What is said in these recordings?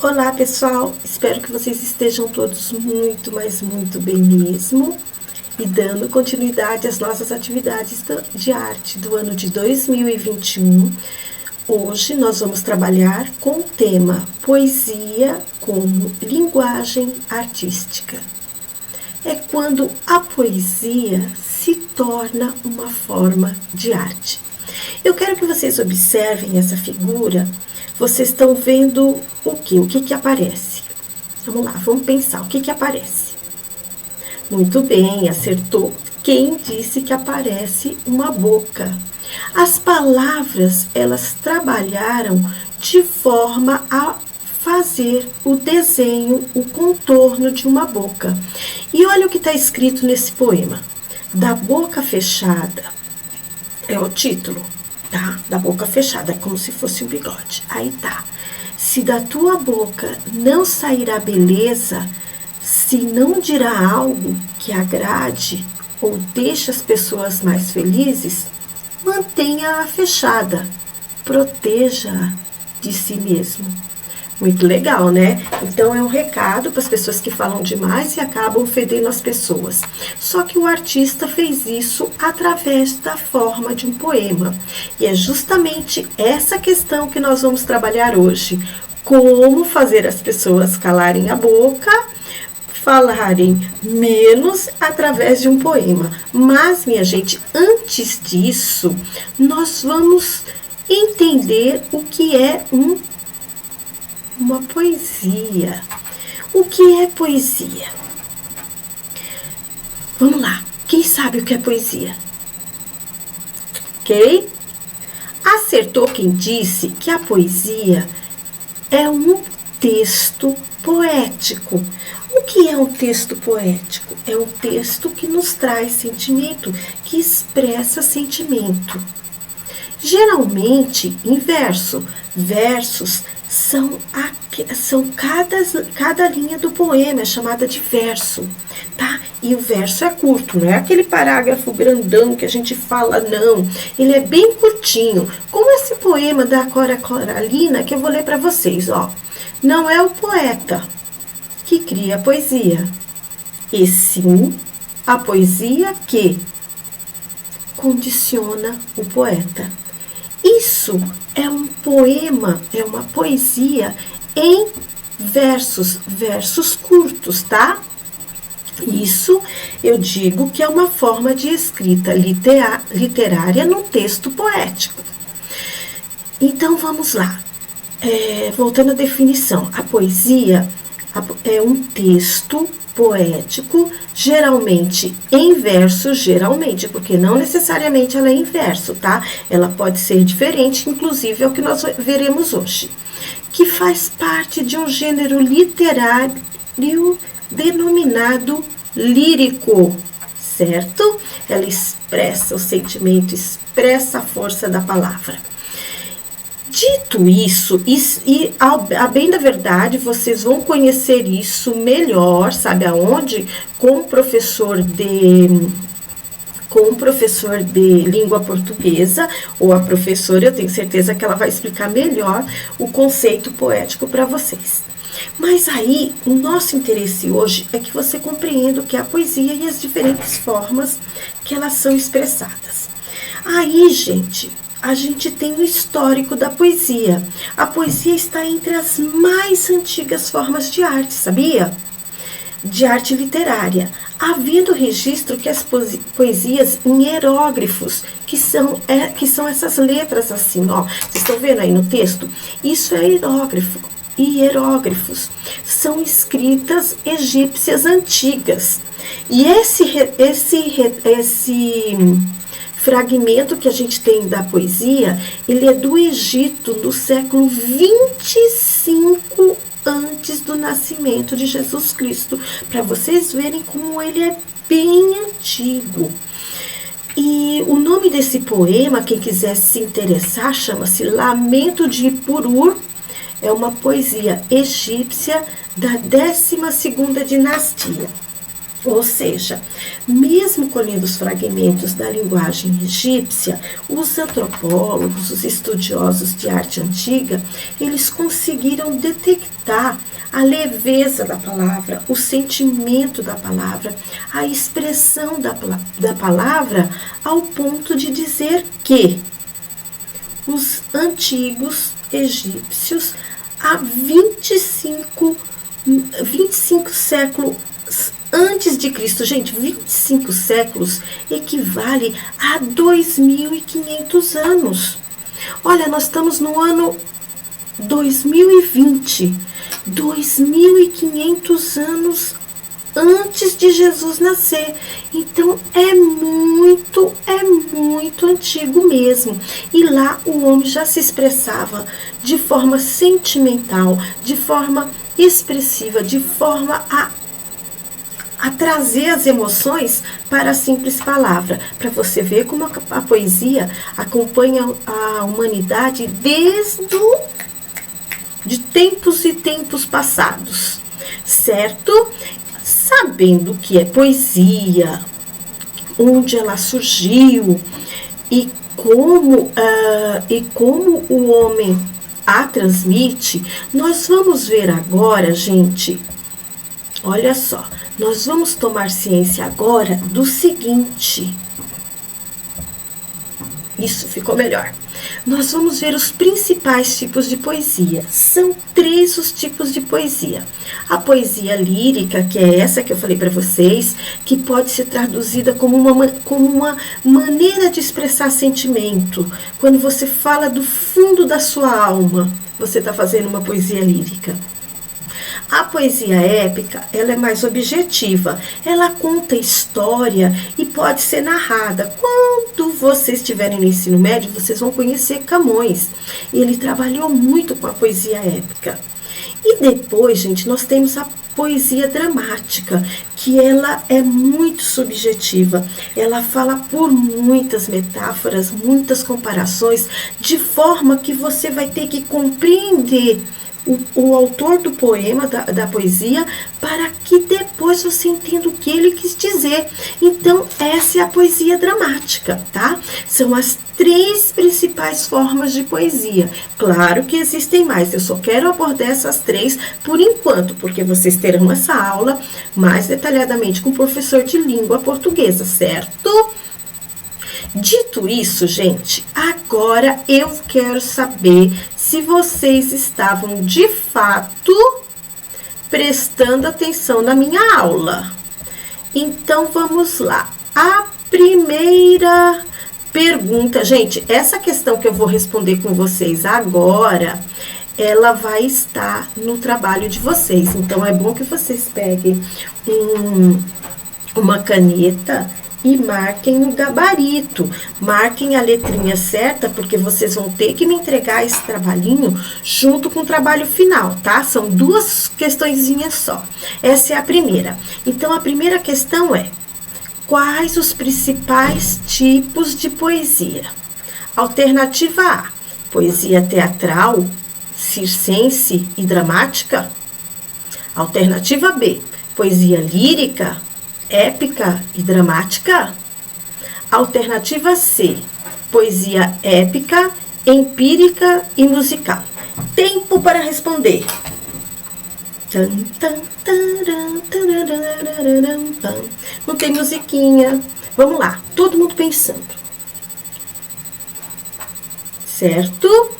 Olá pessoal, espero que vocês estejam todos muito, mas muito bem mesmo e dando continuidade às nossas atividades de arte do ano de 2021. Hoje nós vamos trabalhar com o tema Poesia como linguagem artística. É quando a poesia se torna uma forma de arte. Eu quero que vocês observem essa figura. Vocês estão vendo o quê? O que aparece? Vamos lá, vamos pensar. O que aparece? Muito bem, acertou. Quem disse que aparece uma boca? As palavras, elas trabalharam de forma a fazer o desenho, o contorno de uma boca. E olha o que está escrito nesse poema. Da boca fechada, é o título. Tá? Da boca fechada, é como se fosse um bigode. Aí tá. Se da tua boca não sairá beleza, se não dirá algo que agrade ou deixe as pessoas mais felizes, mantenha-a fechada, proteja-a de si mesmo. Muito legal, né? Então é um recado para as pessoas que falam demais e acabam ofendendo as pessoas. Só que o artista fez isso através da forma de um poema. E é justamente essa questão que nós vamos trabalhar hoje. Como fazer as pessoas calarem a boca, falarem menos através de um poema. Mas, minha gente, antes disso, nós vamos entender o que é uma poesia. O que é poesia? Vamos lá. Quem sabe o que é poesia? Ok? Acertou quem disse que a poesia é um texto poético. O que é um texto poético? É um texto que nos traz sentimento, que expressa sentimento. Geralmente em verso. Versos são cada linha do poema é chamada de verso, tá? E o verso é curto, não é aquele parágrafo grandão que a gente fala, não. Ele é bem curtinho, como esse poema da Cora Coralina que eu vou ler para vocês, ó. Não é o poeta que cria a poesia, e sim a poesia que condiciona o poeta. Isso é um poema, é uma poesia em versos curtos, tá? Isso eu digo que é uma forma de escrita literária no texto poético. Então vamos lá. Voltando à definição, a poesia é um texto poético, geralmente em verso, porque não necessariamente ela é em verso, tá? Ela pode ser diferente, inclusive é o que nós veremos hoje, que faz parte de um gênero literário denominado lírico, certo? Ela expressa o sentimento, expressa a força da palavra. Dito isso, e a bem da verdade, vocês vão conhecer isso melhor, sabe aonde? Com um professor de língua portuguesa, ou a professora, eu tenho certeza que ela vai explicar melhor o conceito poético para vocês. Mas aí, o nosso interesse hoje é que você compreenda o que é a poesia e as diferentes formas que elas são expressadas. Aí, gente, a gente tem o histórico da poesia. A poesia está entre as mais antigas formas de arte, sabia? De arte literária, havendo registro que as poesias em hieróglifos, que são essas letras assim, ó, vocês estão vendo aí no texto? Isso é hieróglifo. E hieróglifos são escritas egípcias antigas. E esse fragmento que a gente tem da poesia, ele é do Egito, do século 25 antes do nascimento de Jesus Cristo, para vocês verem como ele é bem antigo. E o nome desse poema, quem quiser se interessar, chama-se Lamento de Ipurur. É uma poesia egípcia da 12ª dinastia. Ou seja, mesmo colhendo os fragmentos da linguagem egípcia, os antropólogos, os estudiosos de arte antiga, eles conseguiram detectar a leveza da palavra, o sentimento da palavra, a expressão da palavra, ao ponto de dizer que os antigos egípcios, há 25 séculos antes de Cristo, gente, 25 séculos equivale a 2.500 anos. Olha, nós estamos no ano 2020, 2.500 anos antes de Jesus nascer. Então é muito antigo mesmo. E lá o homem já se expressava de forma sentimental, de forma expressiva, de forma a trazer as emoções para a simples palavra, para você ver como a poesia acompanha a humanidade de tempos e tempos passados, certo? Sabendo o que é poesia, onde ela surgiu e como o homem a transmite, nós vamos ver agora, gente, olha só, nós vamos tomar ciência agora do seguinte. Isso ficou melhor. Nós vamos ver os principais tipos de poesia. São 3 os tipos de poesia. A poesia lírica, que é essa que eu falei para vocês, que pode ser traduzida como uma maneira de expressar sentimento. Quando você fala do fundo da sua alma, você está fazendo uma poesia lírica. A poesia épica, ela é mais objetiva, ela conta história e pode ser narrada. Quando vocês estiverem no ensino médio, vocês vão conhecer Camões. Ele trabalhou muito com a poesia épica. E depois, gente, nós temos a poesia dramática, que ela é muito subjetiva. Ela fala por muitas metáforas, muitas comparações, de forma que você vai ter que compreender o autor do poema, da poesia, para que depois você entenda o que ele quis dizer. Então, essa é a poesia dramática, tá? São as 3 principais formas de poesia. Claro que existem mais, eu só quero abordar essas 3 por enquanto, porque vocês terão essa aula mais detalhadamente com o professor de língua portuguesa, certo? Dito isso, gente, agora eu quero saber se vocês estavam de fato prestando atenção na minha aula. Então, vamos lá. A primeira pergunta, gente, essa questão que eu vou responder com vocês agora, ela vai estar no trabalho de vocês. Então, é bom que vocês peguem uma caneta e marquem o gabarito, marquem a letrinha certa, porque vocês vão ter que me entregar esse trabalhinho junto com o trabalho final, tá? São 2 questõezinhas só. Essa é a primeira. Então, a primeira questão é: quais os principais tipos de poesia? Alternativa A: poesia teatral, circense e dramática. Alternativa B: poesia lírica, épica e dramática. Alternativa C: poesia épica, empírica e musical. Tempo para responder. Não tem musiquinha. Vamos lá, todo mundo pensando. Certo?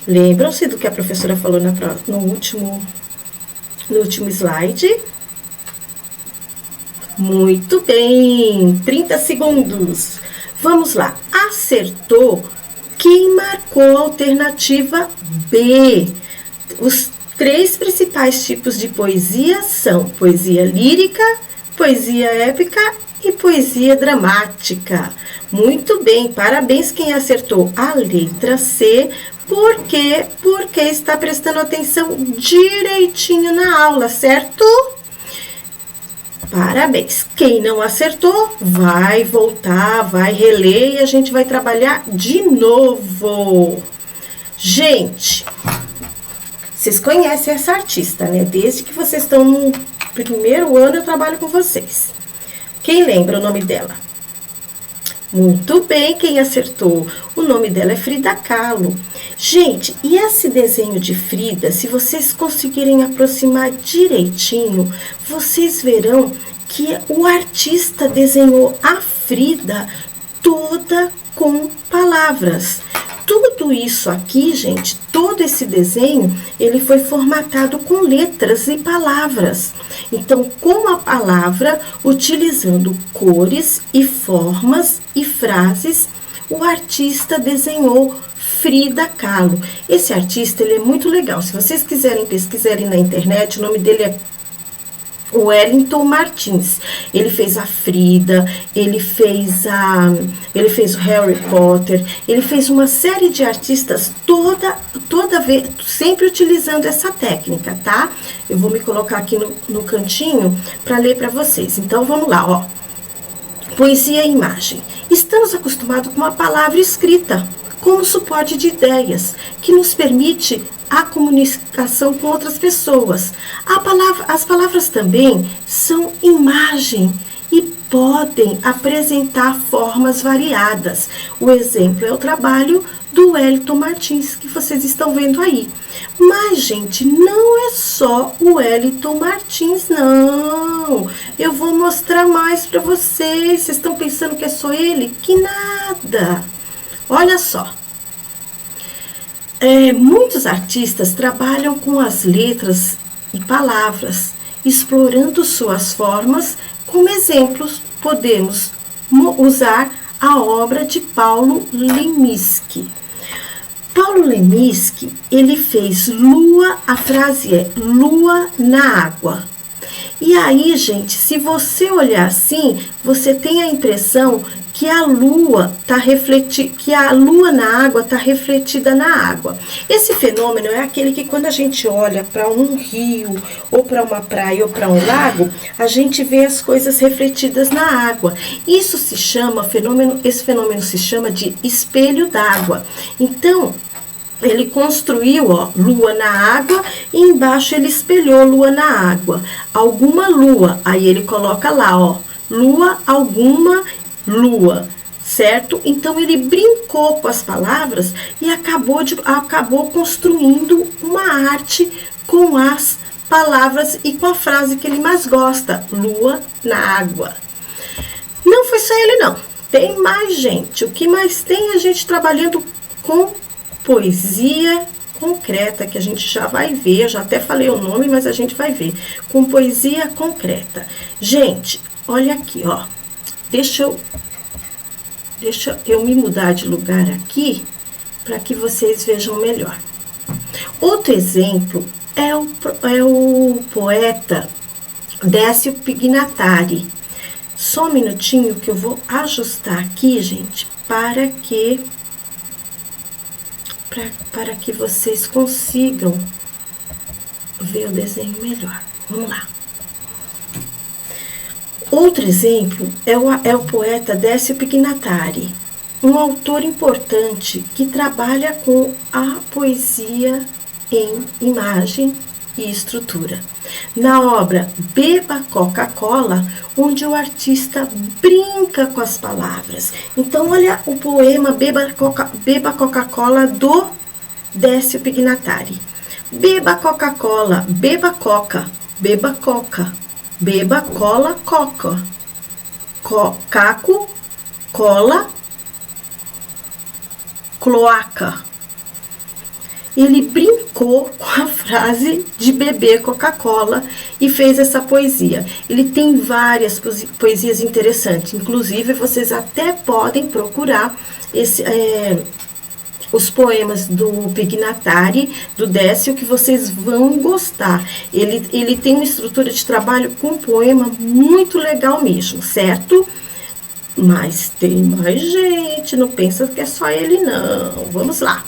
Lembram-se do que a professora falou no último slide? Muito bem, 30 segundos. Vamos lá, acertou quem marcou a alternativa B. Os 3 principais tipos de poesia são poesia lírica, poesia épica e poesia dramática. Muito bem, parabéns quem acertou a letra C. Por quê? Porque está prestando atenção direitinho na aula, certo? Parabéns. Quem não acertou, vai voltar, vai reler e a gente vai trabalhar de novo. Gente, vocês conhecem essa artista, né? Desde que vocês estão no primeiro ano eu trabalho com vocês. Quem lembra o nome dela? Muito bem, quem acertou. O nome dela é Frida Kahlo. Gente, e esse desenho de Frida, se vocês conseguirem aproximar direitinho, vocês verão que o artista desenhou a Frida toda com palavras. Tudo isso aqui, gente, todo esse desenho, ele foi formatado com letras e palavras. Então, com a palavra, utilizando cores e formas e frases, o artista desenhou Frida Kahlo. Esse artista, ele é muito legal. Se vocês quiserem pesquisarem na internet, o nome dele é Wellington Martins. Ele fez a Frida, ele fez o Harry Potter, ele fez uma série de artistas toda vez, sempre utilizando essa técnica, tá? Eu vou me colocar aqui no cantinho para ler para vocês. Então, vamos lá, ó. Poesia e imagem. Estamos acostumados com a palavra escrita como suporte de ideias, que nos permite a comunicação com outras pessoas. As palavras também são imagem e podem apresentar formas variadas. O exemplo é o trabalho do Wellington Martins, que vocês estão vendo aí. Mas, gente, não é só o Wellington Martins, não. Eu vou mostrar mais para vocês. Vocês estão pensando que é só ele? Que nada. Olha só. Muitos artistas trabalham com as letras e palavras, explorando suas formas. Como exemplos, podemos usar a obra de Paulo Leminski. Paulo Leminski, ele fez lua, a frase é lua na água. E aí, gente, se você olhar assim, você tem a impressão que a lua na água está refletida na água. Esse fenômeno é aquele que quando a gente olha para um rio, ou para uma praia, ou para um lago, a gente vê as coisas refletidas na água. Esse fenômeno se chama de espelho d'água. Então, ele construiu, ó, lua na água e embaixo ele espelhou lua na água. Alguma lua, aí ele coloca lá, ó, lua, alguma lua, certo? Então, ele brincou com as palavras e acabou construindo uma arte com as palavras e com a frase que ele mais gosta, lua na água. Não foi só ele, não. Tem mais gente. O que mais tem é a gente trabalhando com poesia concreta, que a gente já vai ver. Eu já até falei o nome, mas a gente vai ver. Com poesia concreta. Gente, olha aqui, ó. Deixa eu me mudar de lugar aqui para que vocês vejam melhor. Outro exemplo é o poeta Décio Pignatari. Só um minutinho que eu vou ajustar aqui, gente, para que vocês consigam ver o desenho melhor. Vamos lá. Outro exemplo é o poeta Décio Pignatari, um autor importante que trabalha com a poesia em imagem e estrutura. Na obra Beba Coca-Cola, onde o artista brinca com as palavras. Então, olha o poema Beba Coca-Cola do Décio Pignatari. Beba Coca-Cola, beba coca, beba coca. Beba, cola, coca. Caco, cola, cloaca. Ele brincou com a frase de beber Coca-Cola e fez essa poesia. Ele tem várias poesias interessantes. Inclusive, vocês até podem procurar os poemas do Pignatari, do Décio, que vocês vão gostar. Ele tem uma estrutura de trabalho com poema muito legal mesmo, certo? Mas tem mais gente, não pensa que é só ele, não. Vamos lá.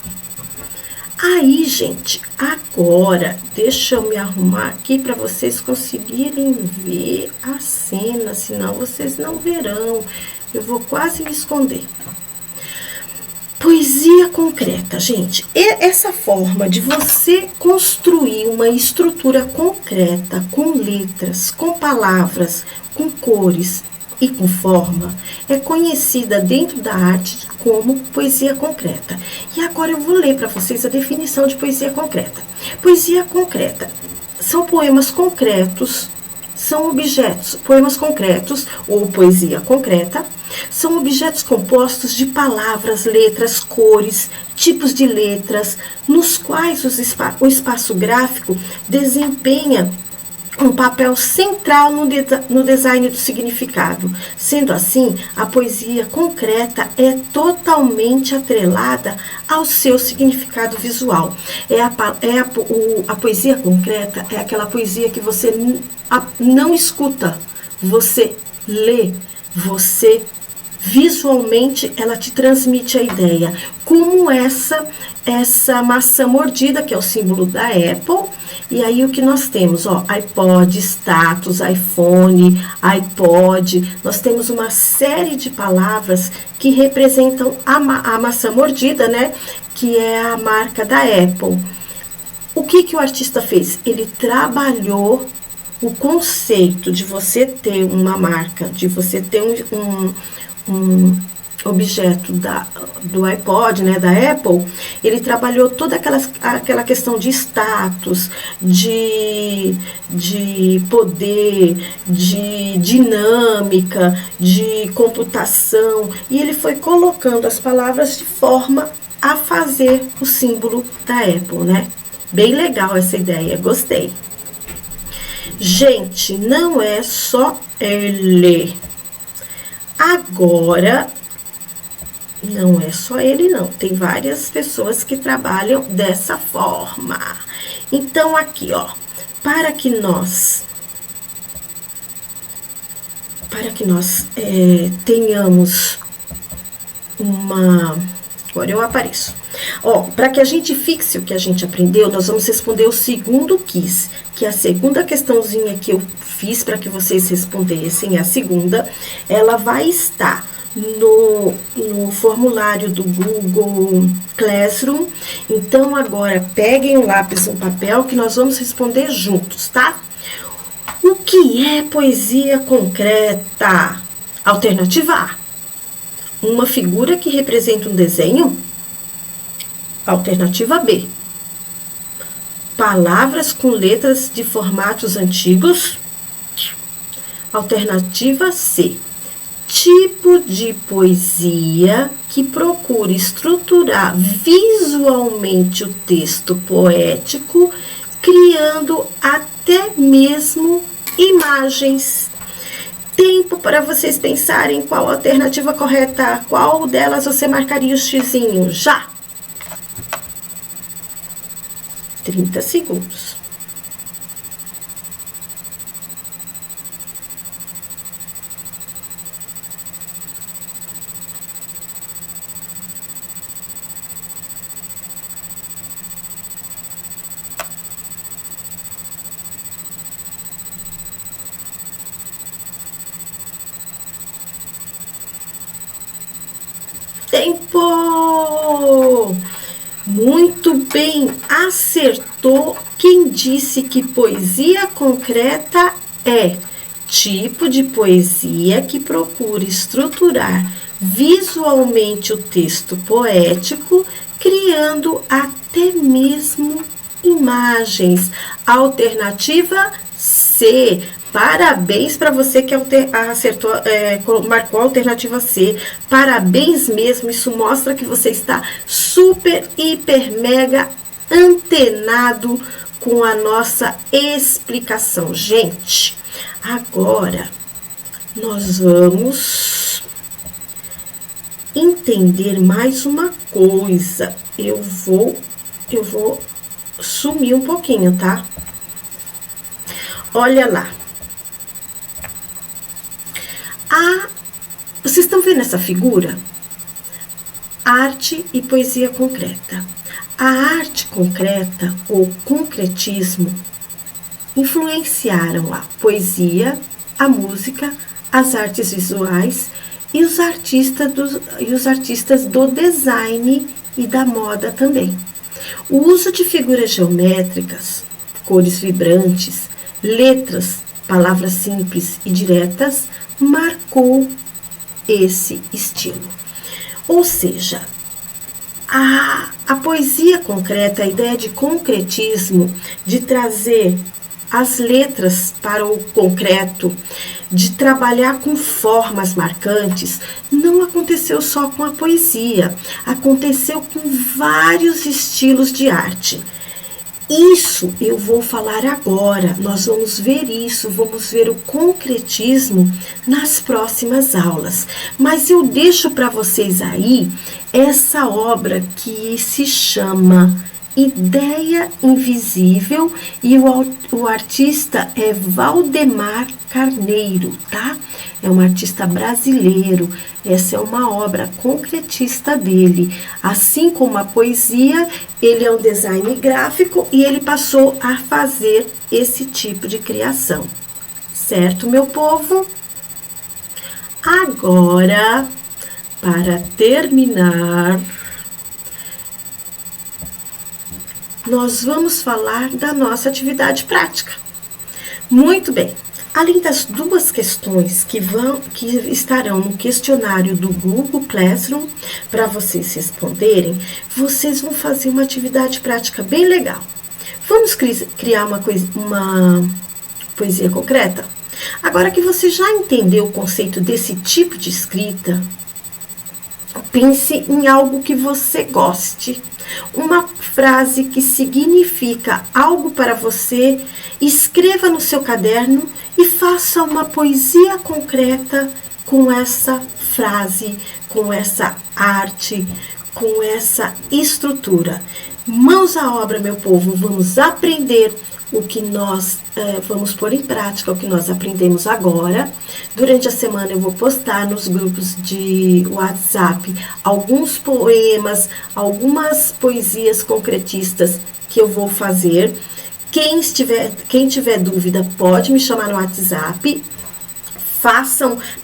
Aí, gente, agora, deixa eu me arrumar aqui para vocês conseguirem ver a cena, senão vocês não verão. Eu vou quase me esconder. Poesia concreta, gente. Essa forma de você construir uma estrutura concreta, com letras, com palavras, com cores e com forma, é conhecida dentro da arte como poesia concreta. E agora eu vou ler para vocês a definição de poesia concreta. Poesia concreta são poemas concretos, são objetos, poemas concretos ou poesia concreta, são objetos compostos de palavras, letras, cores, tipos de letras, nos quais o espaço gráfico desempenha um papel central no design do significado. Sendo assim, a poesia concreta é totalmente atrelada ao seu significado visual. A poesia concreta é aquela poesia que você não escuta, você lê, você visualmente ela te transmite a ideia. Como essa maçã mordida, que é o símbolo da Apple. E aí o que nós temos? iPod, status, iPhone, iPod. Nós temos uma série de palavras que representam a maçã mordida, né? Que é a marca da Apple. O que o artista fez? Ele trabalhou o conceito de você ter uma marca, de você ter um objeto do iPod, né, da Apple. Ele trabalhou toda aquela questão de status, de poder, de dinâmica, de computação, e ele foi colocando as palavras de forma a fazer o símbolo da Apple, né? Bem legal essa ideia, gostei. Gente, não é só ele. Agora, não é só ele não, tem várias pessoas que trabalham dessa forma. Então, aqui, para que nós tenhamos uma... Agora eu apareço. Para que a gente fixe o que a gente aprendeu, nós vamos responder o segundo quiz, que é a segunda questãozinha que eu fiz para que vocês respondessem. A segunda, ela vai estar no formulário do Google Classroom. Então, agora, peguem o lápis e o papel que nós vamos responder juntos, tá? O que é poesia concreta? Alternativa A: uma figura que representa um desenho. Alternativa B: palavras com letras de formatos antigos. Alternativa C: tipo de poesia que procura estruturar visualmente o texto poético, criando até mesmo imagens. Tempo para vocês pensarem qual a alternativa correta, qual delas você marcaria o xizinho. Já! 30 segundos. Tempo! Muito bem, acertou quem disse que poesia concreta é tipo de poesia que procura estruturar visualmente o texto poético, criando até mesmo imagens. Alternativa C. Parabéns para você que acertou, marcou a alternativa C. Parabéns mesmo, isso mostra que você está super, hiper, mega antenado com a nossa explicação. Gente, agora nós vamos entender mais uma coisa. Eu vou sumir um pouquinho, tá? Olha lá. Vocês estão vendo essa figura? Arte e poesia concreta. A arte concreta ou concretismo influenciaram a poesia, a música, as artes visuais e os artistas do design e da moda também. O uso de figuras geométricas, cores vibrantes, letras, palavras simples e diretas marcou esse estilo. Ou seja, a poesia concreta, a ideia de concretismo, de trazer as letras para o concreto, de trabalhar com formas marcantes, não aconteceu só com a poesia, aconteceu com vários estilos de arte. Isso eu vou falar agora, nós vamos ver isso, vamos ver o concretismo nas próximas aulas. Mas eu deixo para vocês aí essa obra que se chama Ideia Invisível e o artista é Valdemar Carneiro, tá? É um artista brasileiro. Essa é uma obra concretista dele. Assim como a poesia, ele é um design gráfico e ele passou a fazer esse tipo de criação. Certo, meu povo? Agora, para terminar, nós vamos falar da nossa atividade prática. Muito bem. Além das duas questões que estarão no questionário do Google Classroom para vocês responderem, vocês vão fazer uma atividade prática bem legal. Vamos criar uma poesia concreta? Agora que você já entendeu o conceito desse tipo de escrita, pense em algo que você goste. Uma frase que significa algo para você, escreva no seu caderno e faça uma poesia concreta com essa frase, com essa arte, com essa estrutura. Mãos à obra, meu povo, vamos aprender o que nós vamos pôr em prática, o que nós aprendemos agora. Durante a semana eu vou postar nos grupos de WhatsApp alguns poemas, algumas poesias concretistas que eu vou fazer. Quem tiver dúvida pode me chamar no WhatsApp.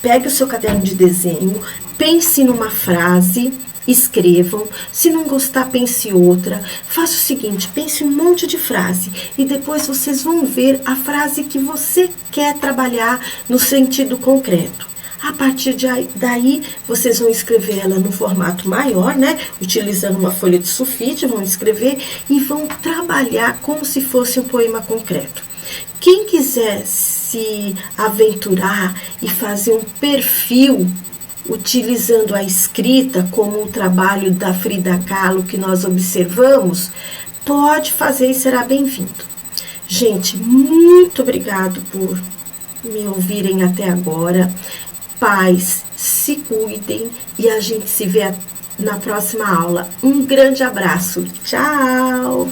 Pegue o seu caderno de desenho, pense numa frase, escrevam. Se não gostar, pense outra. Faça o seguinte, pense um monte de frase e depois vocês vão ver a frase que você quer trabalhar no sentido concreto. A partir daí, vocês vão escrever ela no formato maior, né? Utilizando uma folha de sulfite, vão escrever e vão trabalhar como se fosse um poema concreto. Quem quiser se aventurar e fazer um perfil utilizando a escrita como um trabalho da Frida Kahlo que nós observamos, pode fazer e será bem-vindo. Gente, muito obrigado por me ouvirem até agora. Paz, se cuidem e a gente se vê na próxima aula. Um grande abraço. Tchau!